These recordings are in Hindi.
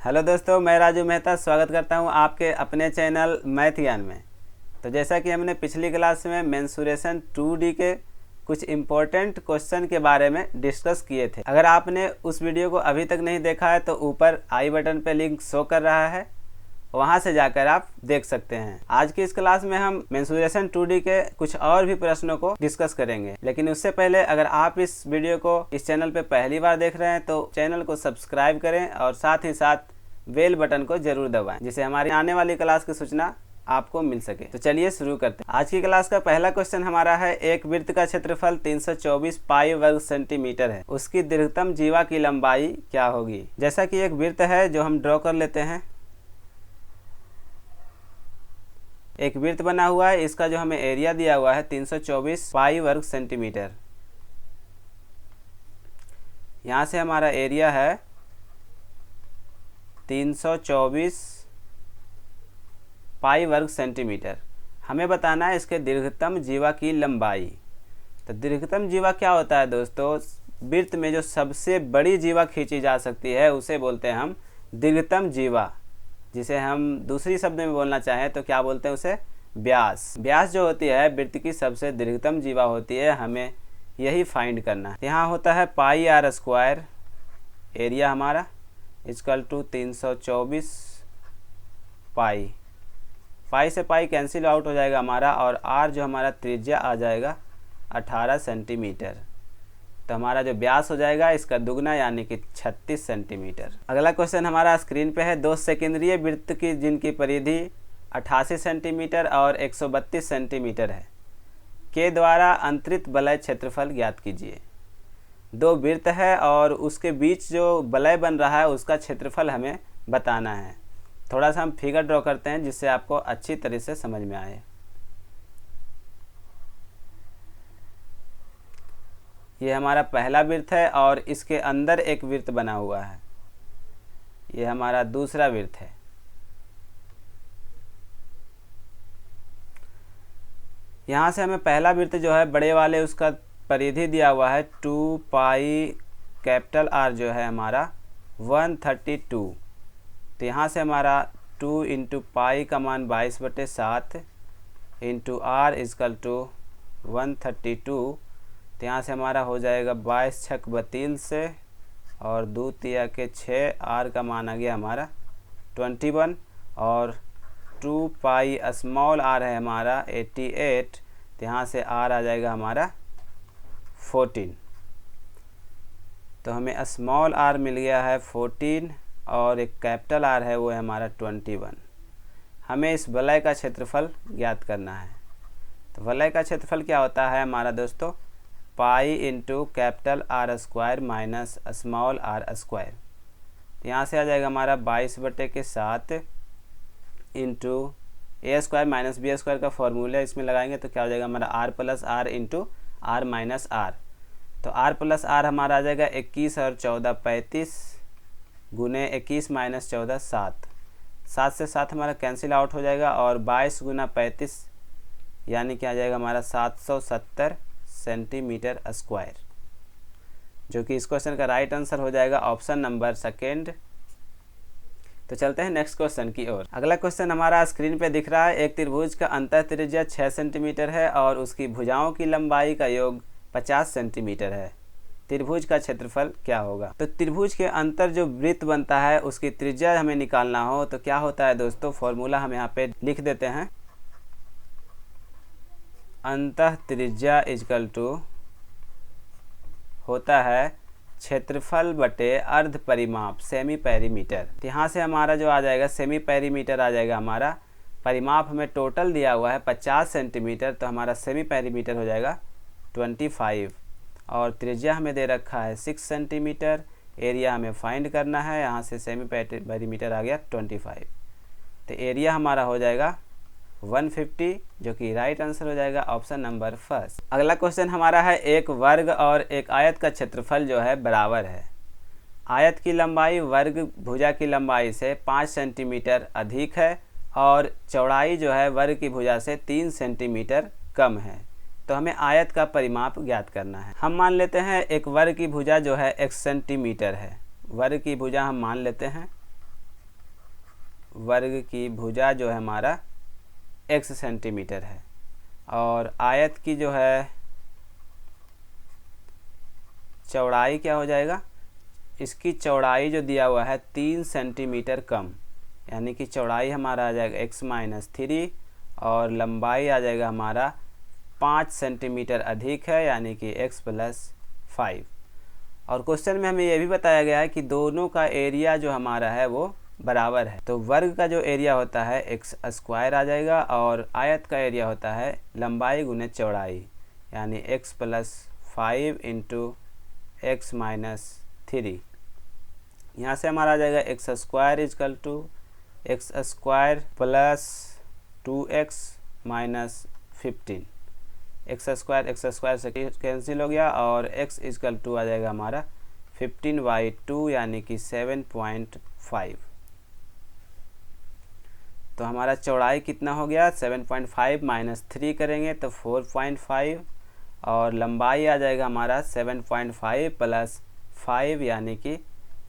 हेलो दोस्तों, मैं राजू मेहता स्वागत करता हूं आपके अपने चैनल मैथ ज्ञान में। तो जैसा कि हमने पिछली क्लास में मेंसुरेशन 2D के कुछ इम्पोर्टेंट क्वेश्चन के बारे में डिस्कस किए थे। अगर आपने उस वीडियो को अभी तक नहीं देखा है तो ऊपर आई बटन पे लिंक शो कर रहा है, वहां से जाकर आप देख सकते हैं। आज की इस क्लास में हम मेंसुरेशन 2D के कुछ और भी प्रश्नों को डिस्कस करेंगे, लेकिन उससे पहले अगर आप इस वीडियो को इस चैनल पे पहली बार देख रहे हैं तो चैनल को सब्सक्राइब करें और साथ ही साथ बेल बटन को जरूर दबाएं, जिससे हमारी आने वाली क्लास की सूचना आपको मिल सके। तो चलिए शुरू करते हैं। आज की क्लास का पहला क्वेश्चन हमारा है, एक वृत्त का क्षेत्रफल 324 पाई वर्ग सेंटीमीटर है, उसकी दीर्घतम जीवा की लंबाई क्या होगी। जैसा कि एक वृत्त है जो हम ड्रॉ कर लेते हैं। एक वृत्त बना हुआ है, इसका जो हमें एरिया दिया हुआ है 324 पाई वर्ग सेंटीमीटर। यहाँ से हमारा एरिया है 324 पाई वर्ग सेंटीमीटर। हमें बताना है इसके दीर्घतम जीवा की लंबाई। तो दीर्घतम जीवा क्या होता है दोस्तों? वृत्त में जो सबसे बड़ी जीवा खींची जा सकती है उसे बोलते हैं हम दीर्घतम जीवा, जिसे हम दूसरी शब्द में बोलना चाहें तो क्या बोलते हैं उसे? व्यास। व्यास जो होती है वृत्त की सबसे दीर्घतम जीवा होती है, हमें यही फाइंड करना है। यहाँ होता है पाई आर स्क्वायर, एरिया हमारा इक्वल टू 324 पाई। पाई से पाई कैंसिल आउट हो जाएगा हमारा, और आर जो हमारा त्रिज्या आ जाएगा 18 सेंटीमीटर। तो हमारा जो व्यास हो जाएगा इसका दुगना यानी कि 36 सेंटीमीटर। अगला क्वेश्चन हमारा स्क्रीन पे है, दो सेकेंद्रीय वृत्त की जिनकी परिधि 88 सेंटीमीटर और 132 सेंटीमीटर है के द्वारा अंतरित वलय क्षेत्रफल ज्ञात कीजिए। दो वृत्त है और उसके बीच जो वलय बन रहा है उसका क्षेत्रफल हमें बताना है। थोड़ा सा हम फिगर ड्रॉ करते हैं जिससे आपको अच्छी तरह से समझ में आए। ये हमारा पहला वृत्त है और इसके अंदर एक वृत्त बना हुआ है। ये हमारा दूसरा वृत्त है। यहाँ से हमें पहला वृत्त जो है बड़े वाले, उसका परिधि दिया हुआ है 2 पाई कैपिटल आर जो है हमारा 132। तो यहाँ से हमारा 2 इंटू पाई का मान 22/7 इंटू आर इजकल टू 132। तो यहाँ से हमारा हो जाएगा 22 छक 32 से और 2 तिया के 6, आर का मान आ गया हमारा 21 और 2 पाई स्मॉल आर है हमारा 88। तो यहाँ से आर आ जाएगा हमारा 14। तो हमें स्मॉल आर मिल गया है 14 और एक कैपिटल आर है वो है हमारा 21। हमें इस वलय का क्षेत्रफल ज्ञात करना है। तो वलय का क्षेत्रफल क्या होता है हमारा दोस्तों? Pi into capital R square minus small R square. यहाँ से आ जाएगा हमारा 22/7 into A square minus B square का फॉर्मूला इसमें लगाएंगे तो क्या हो जाएगा हमारा R plus R into R minus R. तो आर प्लस आर हमारा आ जाएगा 21 और 14 35 गुने 21 माइनस 14 7। 7 से 7 हमारा कैंसिल आउट हो जाएगा और 22 गुना 35 यानी क्या आ जाएगा हमारा 770 सेंटीमीटर स्क्वायर, जो कि इस क्वेश्चन का राइट आंसर हो जाएगा ऑप्शन नंबर सेकेंड। तो चलते हैं नेक्स्ट क्वेश्चन की ओर। अगला क्वेश्चन हमारा स्क्रीन पे दिख रहा है, एक त्रिभुज का अंतः त्रिज्या 6 सेंटीमीटर है और उसकी भुजाओं की लंबाई का योग 50 सेंटीमीटर है। त्रिभुज का क्षेत्रफल क्या होगा? तो त्रिभुज के अंतर जो वृत्त बनता है उसकी त्रिज्या हमें निकालना हो तो क्या होता है दोस्तों? फॉर्मूला हम यहाँ पे लिख देते हैं, अंतः त्रिज्या इजकल टू होता है क्षेत्रफल बटे अर्ध परिमाप सेमी पेरीमीटर। तो यहाँ से हमारा जो आ जाएगा सेमी पेरीमीटर आ जाएगा हमारा। परिमाप हमें टोटल दिया हुआ है 50 सेंटीमीटर, तो हमारा सेमी पेरीमीटर हो जाएगा 25 और त्रिज्या हमें दे रखा है 6 सेंटीमीटर। एरिया हमें फाइंड करना है, यहाँ से सेमी पेरीमीटर आ गया 25। तो एरिया हमारा हो जाएगा 150, जो कि राइट आंसर हो जाएगा ऑप्शन नंबर फर्स्ट। अगला क्वेश्चन हमारा है, एक वर्ग और एक आयत का क्षेत्रफल जो है बराबर है। आयत की लंबाई वर्ग भुजा की लंबाई से 5 सेंटीमीटर अधिक है और चौड़ाई जो है वर्ग की भुजा से 3 सेंटीमीटर कम है। तो हमें आयत का परिमाप ज्ञात करना है। हम मान लेते हैं एक वर्ग की भुजा जो है 1 सेंटीमीटर है। वर्ग की भुजा हम मान लेते हैं वर्ग की भुजा जो है हमारा x सेंटीमीटर है, और आयत की जो है चौड़ाई क्या हो जाएगा, इसकी चौड़ाई जो दिया हुआ है 3 सेंटीमीटर कम, यानी कि चौड़ाई हमारा आ जाएगा x-3 और लंबाई आ जाएगा हमारा 5 सेंटीमीटर अधिक है, यानी कि x+5। और क्वेश्चन में हमें यह भी बताया गया है कि दोनों का एरिया जो हमारा है वो बराबर है। तो वर्ग का जो एरिया होता है x² आ जाएगा और आयत का एरिया होता है लंबाई गुने चौड़ाई, यानी x+5 इंटू x-3। यहाँ से हमारा आ जाएगा x² is equal to x² plus 2x minus 15। x² से कैंसिल हो गया और x इजकल टू आ जाएगा हमारा 15/2 यानी कि 7.5। तो हमारा चौड़ाई कितना हो गया, 7.5 माइनस 3 करेंगे तो 4.5 और लंबाई आ जाएगा हमारा 7.5 प्लस 5 यानी कि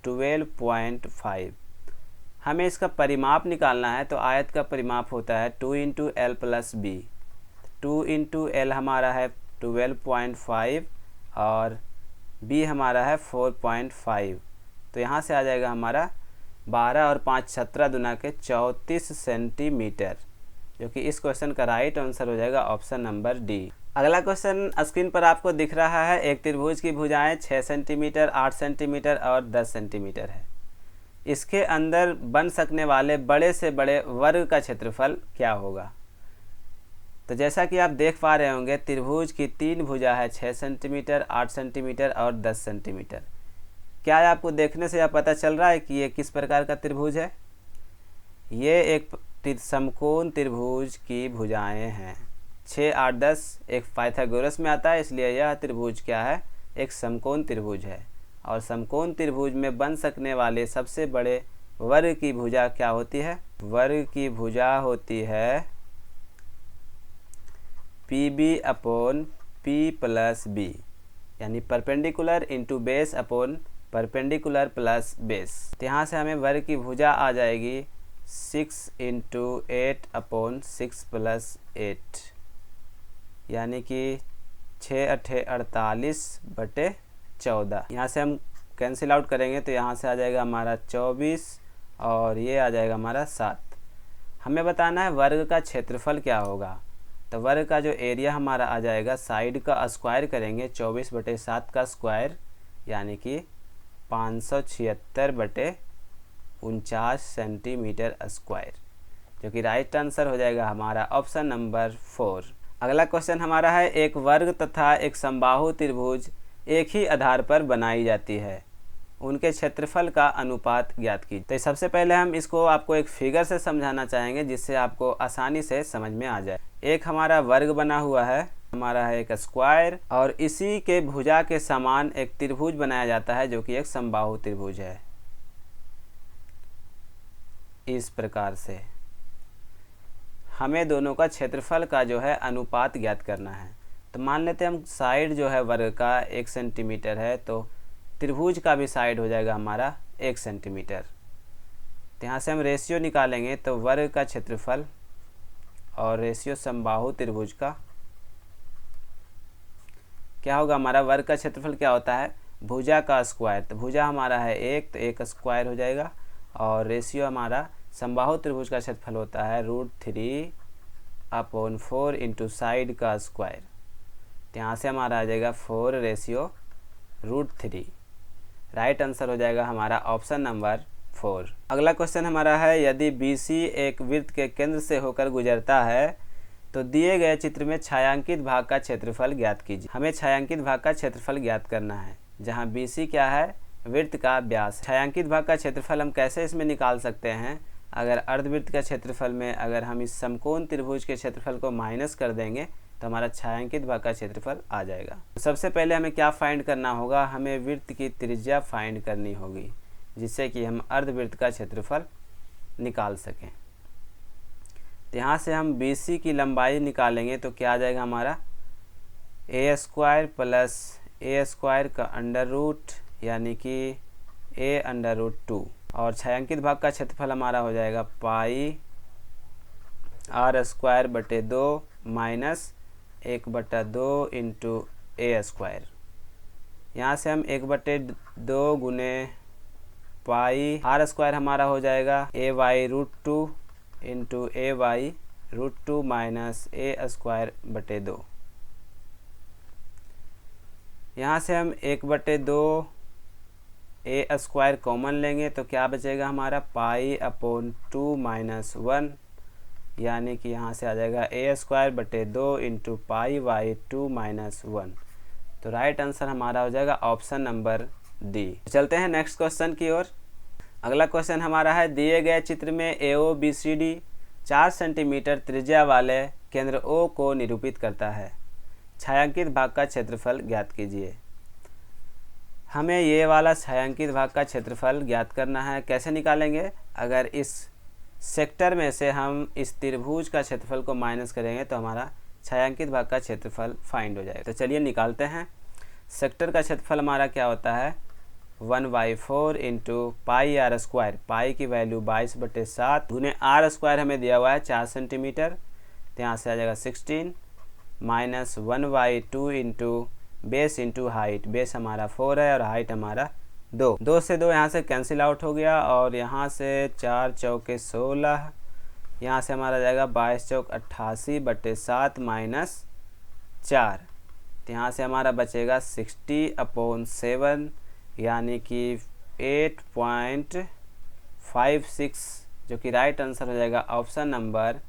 12.5। हमें इसका परिमाप निकालना है, तो आयत का परिमाप होता है 2 into L plus B. 2 into L हमारा है 12.5 और b हमारा है 4.5। तो यहाँ से आ जाएगा हमारा 12 और 5 17 दुना के 34 सेंटीमीटर, जो कि इस क्वेश्चन का राइट आंसर हो जाएगा ऑप्शन नंबर डी। अगला क्वेश्चन स्क्रीन पर आपको दिख रहा है। एक त्रिभुज की भुजाएं 6 सेंटीमीटर, 8 सेंटीमीटर और 10 सेंटीमीटर है। इसके अंदर बन सकने वाले बड़े से बड़े वर्ग का क्षेत्रफल क्या होगा। तो जैसा कि आप देख पा रहे होंगे, त्रिभुज की 3 भुजा है, 6 सेंटीमीटर, 8 सेंटीमीटर और 10 सेंटीमीटर। क्या आपको देखने से यह पता चल रहा है कि ये किस प्रकार का त्रिभुज है। ये एक समकोण त्रिभुज की भुजाएं हैं। 6, 8, 10 एक पाइथागोरस में आता है, इसलिए यह त्रिभुज क्या है, एक समकोण त्रिभुज है। और समकोण त्रिभुज में बन सकने वाले सबसे बड़े वर्ग की भुजा क्या होती है, वर्ग की भुजा होती है PB/P प्लस B, यानी perpendicular into base upon perpendicular plus base. तो यहाँ से हमें वर्ग की भुजा आ जाएगी 6 इंटू 8/6 प्लस 8, यानी कि 6 8 48/14। यहाँ से हम कैंसिल आउट करेंगे तो यहाँ से आ जाएगा हमारा 24 और ये आ जाएगा हमारा 7। हमें बताना है वर्ग का क्षेत्रफल क्या होगा। तो वर्ग का जो एरिया हमारा आ जाएगा, साइड का स्क्वायर करेंगे 24/7 का स्क्वायर, यानी कि 576/49 सेंटीमीटर स्क्वायर, जो कि राइट आंसर हो जाएगा हमारा ऑप्शन नंबर 4। अगला क्वेश्चन हमारा है, एक वर्ग तथा एक समबाहु त्रिभुज एक ही आधार पर बनाई जाती है, उनके क्षेत्रफल का अनुपात ज्ञात कीजिए। तो सबसे पहले हम इसको आपको एक फिगर से समझाना चाहेंगे, जिससे आपको आसानी से समझ में आ जाए। एक हमारा वर्ग बना हुआ है, हमारा है एक स्क्वायर, और इसी के भुजा के समान एक त्रिभुज बनाया जाता है, जो कि एक समबाहु त्रिभुज है। इस प्रकार से हमें दोनों का क्षेत्रफल का जो है अनुपात ज्ञात करना है। तो मान लेते हैं हम साइड जो है वर्ग का 1 सेंटीमीटर है, तो त्रिभुज का भी साइड हो जाएगा हमारा 1 सेंटीमीटर। तो यहाँ से हम रेशियो निकालेंगे, तो वर्ग का क्षेत्रफल और रेशियो समबाहु त्रिभुज का क्या होगा, हमारा वर्ग का क्षेत्रफल क्या होता है, भुजा का स्क्वायर। तो भुजा हमारा है 1, तो 1 स्क्वायर हो जाएगा, और रेशियो हमारा समबाहु त्रिभुज का क्षेत्रफल होता है √3/4 इंटू साइड का स्क्वायर। तो यहाँ से हमारा आ जाएगा 4/√3। राइट आंसर हो जाएगा हमारा ऑप्शन नंबर 4। अगला क्वेश्चन हमारा है, यदि BC एक वृत्त के केंद्र से होकर गुजरता है तो दिए गए चित्र में छायांकित भाग का क्षेत्रफल ज्ञात कीजिए। हमें छायांकित भाग का क्षेत्रफल ज्ञात करना है, जहाँ BC क्या है, वृत्त का व्यास। छायांकित भाग का क्षेत्रफल हम कैसे इसमें निकाल सकते हैं, अगर अर्धवृत्त का क्षेत्रफल में अगर हम इस समकोण त्रिभुज के क्षेत्रफल को माइनस कर देंगे तो हमारा छायांकित भाग का क्षेत्रफल आ जाएगा। सबसे पहले हमें क्या फाइंड करना होगा, हमें वृत्त की त्रिज्या फाइंड करनी होगी, जिससे कि हम अर्धवृत्त का क्षेत्रफल निकाल सकें। तो यहाँ से हम BC की लंबाई निकालेंगे, तो क्या आ जाएगा हमारा a² प्लस a² का अंडर रूट, यानी कि a√2। और छायांकित भाग का क्षेत्रफल हमारा हो जाएगा पाई आर स्क्वायर बटे 2 माइनस 1/2 इंटू ए स्क्वायर। यहाँ से हम 1/2 गुने पाई आर स्क्वायर हमारा हो जाएगा ए वाई रूट 2 इंटू ए वाई रूट 2 माइनस ए स्क्वायर बटे 2। यहाँ से हम 1/2 ए स्क्वायर कॉमन लेंगे तो क्या बचेगा हमारा पाई अपॉन 2 माइनस 1, यानी कि यहाँ से आ जाएगा ए स्क्वायर बटे 2 इंटू पाई वाई 2 माइनस 1। तो राइट आंसर हमारा हो जाएगा ऑप्शन नंबर डी। चलते हैं नेक्स्ट क्वेश्चन की ओर। अगला क्वेश्चन हमारा है, दिए गए चित्र में AO BCD 4 सेंटीमीटर त्रिज्या वाले केंद्र O को निरूपित करता है। छायांकित भाग का क्षेत्रफल ज्ञात कीजिए। हमें ये वाला छायांकित भाग का क्षेत्रफल ज्ञात करना है। कैसे निकालेंगे? अगर इस सेक्टर में से हम इस त्रिभुज का क्षेत्रफल को माइनस करेंगे तो हमारा छायांकित भाग का क्षेत्रफल फाइंड हो जाएगा। तो चलिए निकालते हैं। सेक्टर का क्षेत्रफल हमारा क्या होता है 1/4 इंटू पाई आर स्क्वायर। पाई की वैल्यू 22/7 गुने आर स्क्वायर हमें दिया हुआ है 4 सेंटीमीटर, तो यहाँ से आ जाएगा 16 minus 1/2 into base into height. Base हमारा 4 है और हाइट हमारा 2 से 2 यहाँ से कैंसिल आउट हो गया और यहाँ से 4 चौके 16, यहाँ से हमारा जाएगा 22 चौक 88/7 माइनस 4। तो यहाँ से हमारा बचेगा 60/7 यानी कि 8.56, जो कि राइट आंसर हो जाएगा ऑप्शन नंबर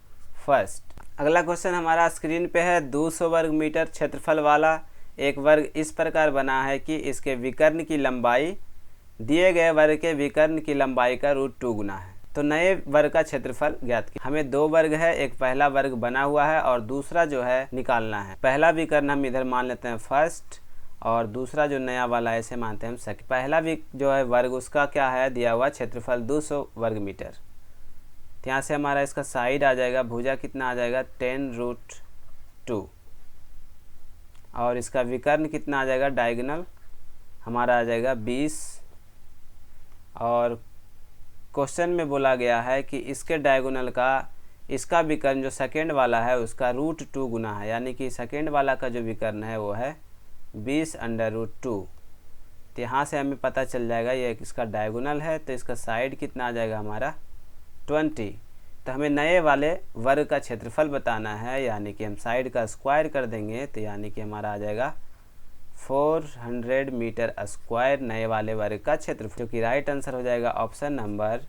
फर्स्ट। अगला क्वेश्चन हमारा स्क्रीन पे है। 200 वर्ग मीटर क्षेत्रफल वाला एक वर्ग इस प्रकार बना है कि इसके विकर्ण की लंबाई दिए गए वर्ग के विकर्ण की लंबाई का √2 गुना है। तो नए वर्ग का क्षेत्रफल ज्ञात कीजिए। हमें 2 वर्ग है, एक पहला वर्ग बना हुआ है और दूसरा जो है निकालना है। पहला विकर्ण हम इधर मान लेते हैं फर्स्ट और दूसरा जो नया वाला है इसे मानते हैं हम सेकंड। पहला जो है वर्ग उसका क्या है दिया हुआ क्षेत्रफल 200 वर्ग मीटर। तो यहाँ से हमारा इसका साइड आ जाएगा, भुजा कितना आ जाएगा 10√2 और इसका विकर्ण कितना आ जाएगा डायगोनल हमारा आ जाएगा 20। और क्वेश्चन में बोला गया है कि इसके डायगोनल का इसका विकर्ण जो सेकेंड वाला है उसका √2 गुना है, यानी कि सेकेंड वाला का जो विकर्ण है वो है 20/2। तो यहाँ से हमें पता चल जाएगा ये इसका डायगोनल है, तो इसका साइड कितना आ जाएगा हमारा 20। तो हमें नए वाले वर्ग का क्षेत्रफल बताना है, यानी कि हम साइड का स्क्वायर कर देंगे तो यानी कि हमारा आ जाएगा 400 मीटर स्क्वायर नए वाले वर्ग का क्षेत्रफल, जो कि राइट आंसर हो जाएगा ऑप्शन नंबर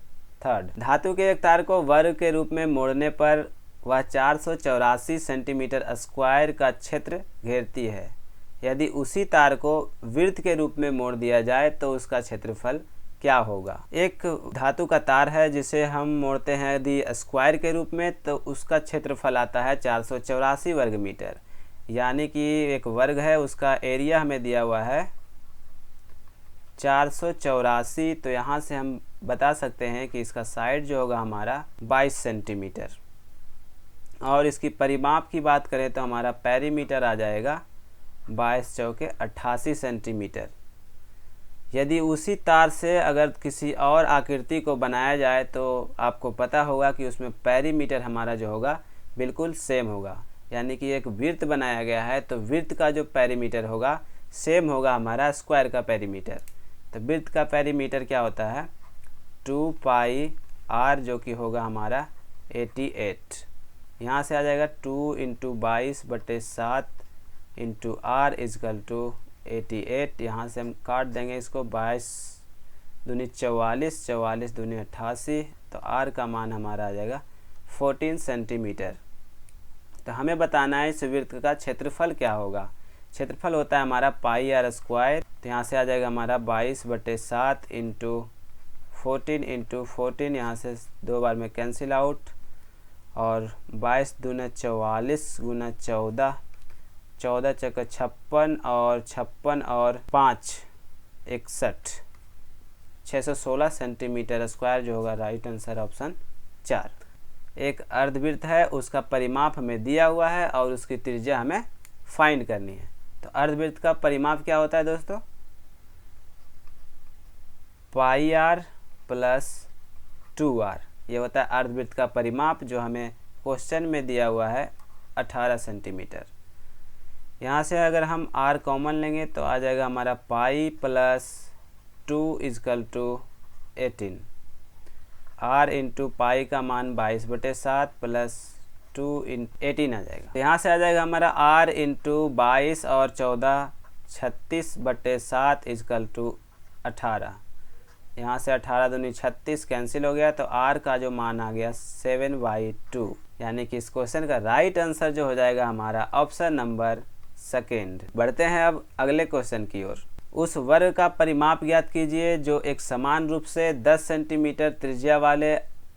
थर्ड। धातु के एक तार को वर्ग के रूप में मोड़ने पर वह 484 सेंटीमीटर स्क्वायर का क्षेत्र घेरती है। यदि उसी तार को वृत्त के रूप में मोड़ दिया जाए तो उसका क्षेत्रफल क्या होगा? एक धातु का तार है जिसे हम मोड़ते हैं यदि स्क्वायर के रूप में तो उसका क्षेत्रफल आता है 484 वर्ग मीटर, यानी कि एक वर्ग है उसका एरिया हमें दिया हुआ है 484। तो यहाँ से हम बता सकते हैं कि इसका साइड जो होगा हमारा 22 सेंटीमीटर और इसकी परिमाप की बात करें तो हमारा पेरीमीटर आ जाएगा 22 चौके 88 सेंटीमीटर। यदि उसी तार से अगर किसी और आकृति को बनाया जाए तो आपको पता होगा कि उसमें पेरीमीटर हमारा जो होगा बिल्कुल सेम होगा, यानी कि एक वृत्त बनाया गया है तो वृत्त का जो पेरीमीटर होगा सेम होगा हमारा स्क्वायर का पेरीमीटर। तो वृत्त का पेरीमीटर क्या होता है 2 पाई r, जो कि होगा हमारा 88। यहाँ से आ जाएगा 2 इंटू 22/7 इंटू r इजकल टू 88। यहाँ से हम काट देंगे इसको 22 दूनी 44, 44 दूनी 88, तो r का मान हमारा आ जाएगा 14 सेंटीमीटर। तो हमें बताना है इस वृत्त का क्षेत्रफल क्या होगा। क्षेत्रफल होता है हमारा पाई आर स्क्वायर, तो यहाँ से आ जाएगा हमारा 22/7 इंटू 14 यहाँ से 2 बार में कैंसिल आउट और 22 दूना 44 गुना 14, 14 चौका 56 और 56 और 5 61, 616 सेंटीमीटर स्क्वायर जो होगा राइट आंसर ऑप्शन 4। एक अर्धवृत्त है उसका परिमाप हमें दिया हुआ है और उसकी त्रिज्या हमें फाइंड करनी है। तो अर्धवृत्त का परिमाप क्या होता है दोस्तों पाई आर प्लस 2r, ये होता है अर्धवृत्त का परिमाप जो हमें क्वेश्चन में दिया हुआ है 18 सेंटीमीटर। यहाँ से अगर हम r कॉमन लेंगे तो आ जाएगा हमारा pi plus 2 = 18। r into pi का मान 22/7 प्लस 2 × 18 आ जाएगा। तो यहाँ से आ जाएगा हमारा r इंटू 22 और 14 36/7 = 18। यहाँ से 18 दूनी 36 कैंसिल हो गया, तो r का जो मान आ गया 7/2, यानी कि इस क्वेश्चन का राइट आंसर जो हो जाएगा हमारा ऑप्शन नंबर सेकेंड। बढ़ते हैं अब अगले क्वेश्चन की ओर। उस वर्ग का परिमाप ज्ञात कीजिए जो एक समान रूप से 10 सेंटीमीटर त्रिज्या वाले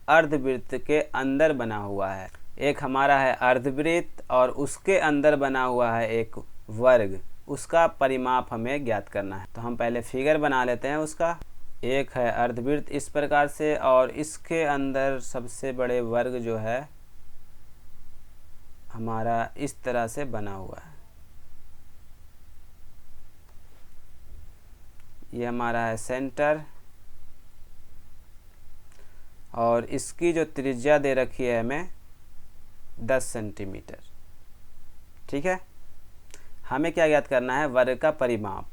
अर्धवृत्त के अंदर बना हुआ है। एक हमारा है अर्धवृत्त और उसके अंदर बना हुआ है एक वर्ग, उसका परिमाप हमें ज्ञात करना है। तो हम पहले फिगर बना लेते हैं उसका। एक है अर्धवृत्त इस प्रकार से और इसके अंदर सबसे बड़े वर्ग जो है हमारा इस तरह से बना हुआ है। ये हमारा है सेंटर और इसकी जो त्रिज्या दे रखी है हमें 10 सेंटीमीटर। ठीक है, हमें क्या ज्ञात करना है? वर्ग का परिमाप।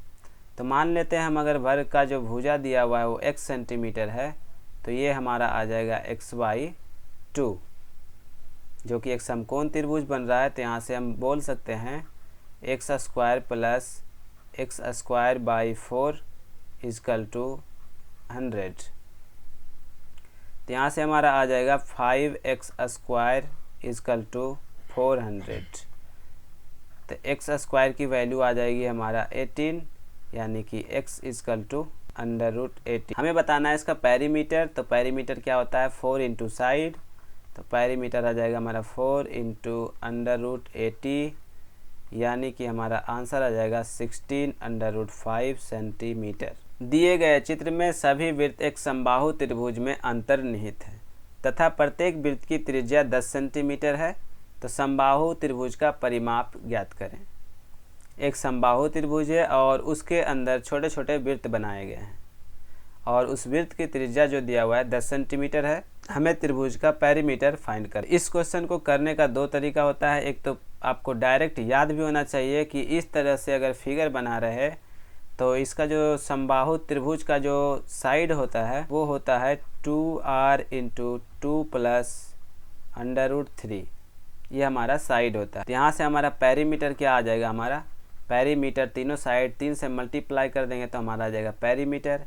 तो मान लेते हैं हम अगर वर्ग का जो भुजा दिया हुआ है वो x सेंटीमीटर है, तो ये हमारा आ जाएगा x/2, जो कि एक समकोण त्रिभुज बन रहा है। तो यहाँ से हम बोल सकते हैं x² + x²/4 = 100। तो यहाँ से हमारा आ जाएगा 5x² = 400। तो x² की वैल्यू आ जाएगी हमारा 18, यानी कि x = √18। हमें बताना है इसका पेरीमीटर। तो पेरीमीटर क्या होता है? 4 इंटू साइड। तो पेरीमीटर आ जाएगा हमारा 4 इंटू √80, यानी कि हमारा आंसर आ जाएगा 16√5 सेंटीमीटर। दिए गए चित्र में सभी वृत्त एक समबाहु त्रिभुज में अंतर्निहित है तथा प्रत्येक वृत्त की त्रिज्या 10 सेंटीमीटर है। तो समबाहु त्रिभुज का परिमाप ज्ञात करें। एक समबाहु त्रिभुज है और उसके अंदर छोटे छोटे वृत्त बनाए गए हैं और उस वृत्त की त्रिज्या जो दिया हुआ है 10 सेंटीमीटर है। हमें त्रिभुज का पेरीमीटर फाइंड कर। इस क्वेश्चन को करने का दो तरीका होता है। एक तो आपको डायरेक्ट याद भी होना चाहिए कि इस तरह से अगर फिगर बना रहे तो इसका जो समबाहु त्रिभुज का जो साइड होता है वो होता है 2r × 2 + √3, ये हमारा साइड होता है। तो यहाँ से हमारा पेरीमीटर क्या आ जाएगा? हमारा पेरीमीटर तीनों साइड 3 से मल्टीप्लाई कर देंगे तो हमारा आ जाएगा पेरीमीटर,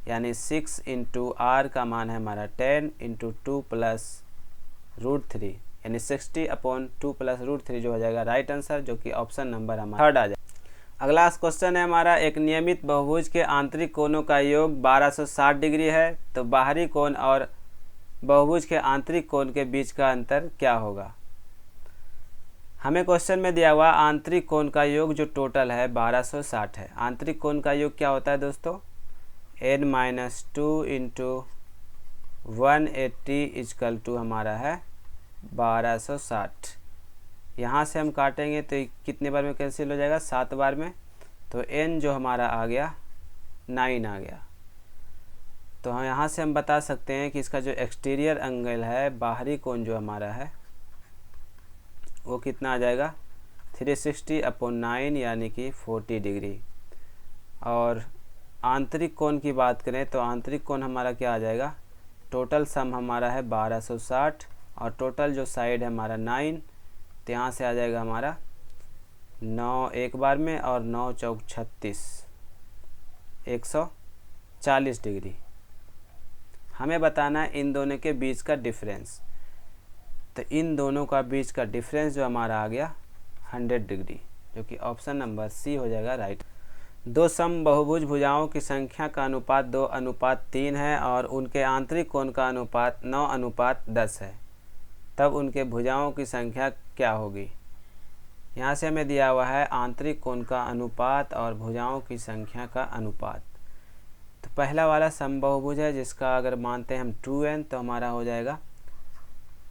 यानी 6 × r का मान है हमारा 10 × 2 + √3, यानी 60/2 + √3 जो हो जाएगा राइट आंसर, जो कि ऑप्शन नंबर हमारा थर्ड आ जाएगा। अगला क्वेश्चन है हमारा, एक नियमित बहुभुज के आंतरिक कोणों का योग 1260 डिग्री है, तो बाहरी कोण और बहुभुज के आंतरिक कोण के बीच का अंतर क्या होगा? हमें क्वेश्चन में दिया हुआ आंतरिक कोण का योग जो टोटल है 1260 है। आंतरिक कोण का योग क्या होता है दोस्तों? n-2 × 180 = हमारा है 1260। यहाँ से हम काटेंगे तो कितने बार में कैंसिल हो जाएगा? 7 बार में। तो n जो हमारा आ गया 9 आ गया। तो हम यहाँ से हम बता सकते हैं कि इसका जो एक्सटीरियर एंगल है, बाहरी कोण जो हमारा है वो कितना आ जाएगा? 360/9, यानी कि 40 डिग्री। और आंतरिक कोण की बात करें तो आंतरिक कोण हमारा क्या आ जाएगा? टोटल सम हमारा है 1260 और टोटल जो साइड है हमारा 9, तो यहाँ से आ जाएगा हमारा 9 एक बार में और 9 चौक 36, 140 डिग्री। हमें बताना है इन दोनों के बीच का डिफरेंस। तो इन दोनों का बीच का डिफरेंस जो हमारा आ गया 100 डिग्री, जो कि ऑप्शन नंबर सी हो जाएगा राइट। दो समबहुभुज भुजाओं की संख्या का अनुपात 2:3 है और उनके आंतरिक कोण का अनुपात 9:10 है, तब उनके भुजाओं की संख्या क्या होगी? यहाँ से हमें दिया हुआ है आंतरिक कोण का अनुपात और भुजाओं की संख्या का अनुपात। तो पहला वाला समबहुभुज है जिसका अगर मानते हैं हम 2n, तो हमारा हो जाएगा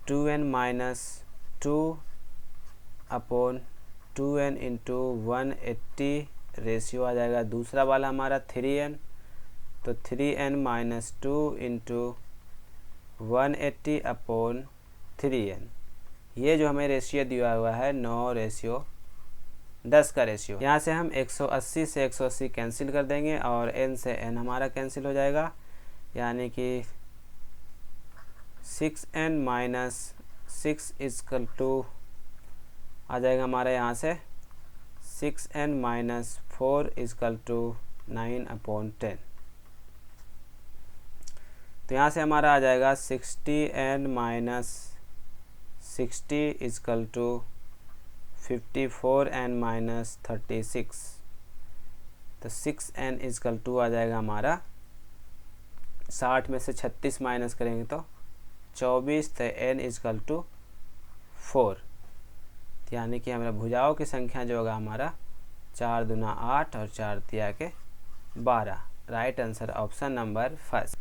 2n - 2/2n × 180 रेशियो आ जाएगा। दूसरा वाला हमारा 3n तो 3n माइनस 2 इंटू 180/3n। ये जो हमें रेशियो दिया हुआ है 9:10 का रेशियो। यहाँ से हम 180 से 180 कैंसिल कर देंगे और n से n हमारा कैंसिल हो जाएगा, यानी कि 6n माइनस 6 इक्वल टू आ जाएगा हमारा यहाँ से 6n माइनस 4 इक्वल टू 9/10। तो यहाँ से हमारा आ जाएगा 60n minus 60 equal to 54n minus 36। तो 6n इक्वल टू आ जाएगा हमारा 60 में से 36 माइनस करेंगे तो 24, तो n इक्वल टू 4। यानी कि हमारा भुजाओं की संख्या जो होगा हमारा 4 दूना 8 और 4 तिया के 12। Right answer option number first.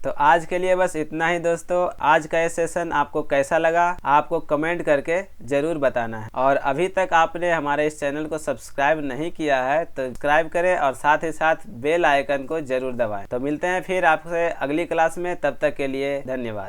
तो आज के लिए बस इतना ही दोस्तों। आज का ये सेशन आपको कैसा लगा आपको कमेंट करके ज़रूर बताना है, और अभी तक आपने हमारे इस चैनल को सब्सक्राइब नहीं किया है तो सब्सक्राइब करें और साथ ही साथ बेल आइकन को ज़रूर दबाएं। तो मिलते हैं फिर आपसे अगली क्लास में, तब तक के लिए धन्यवाद।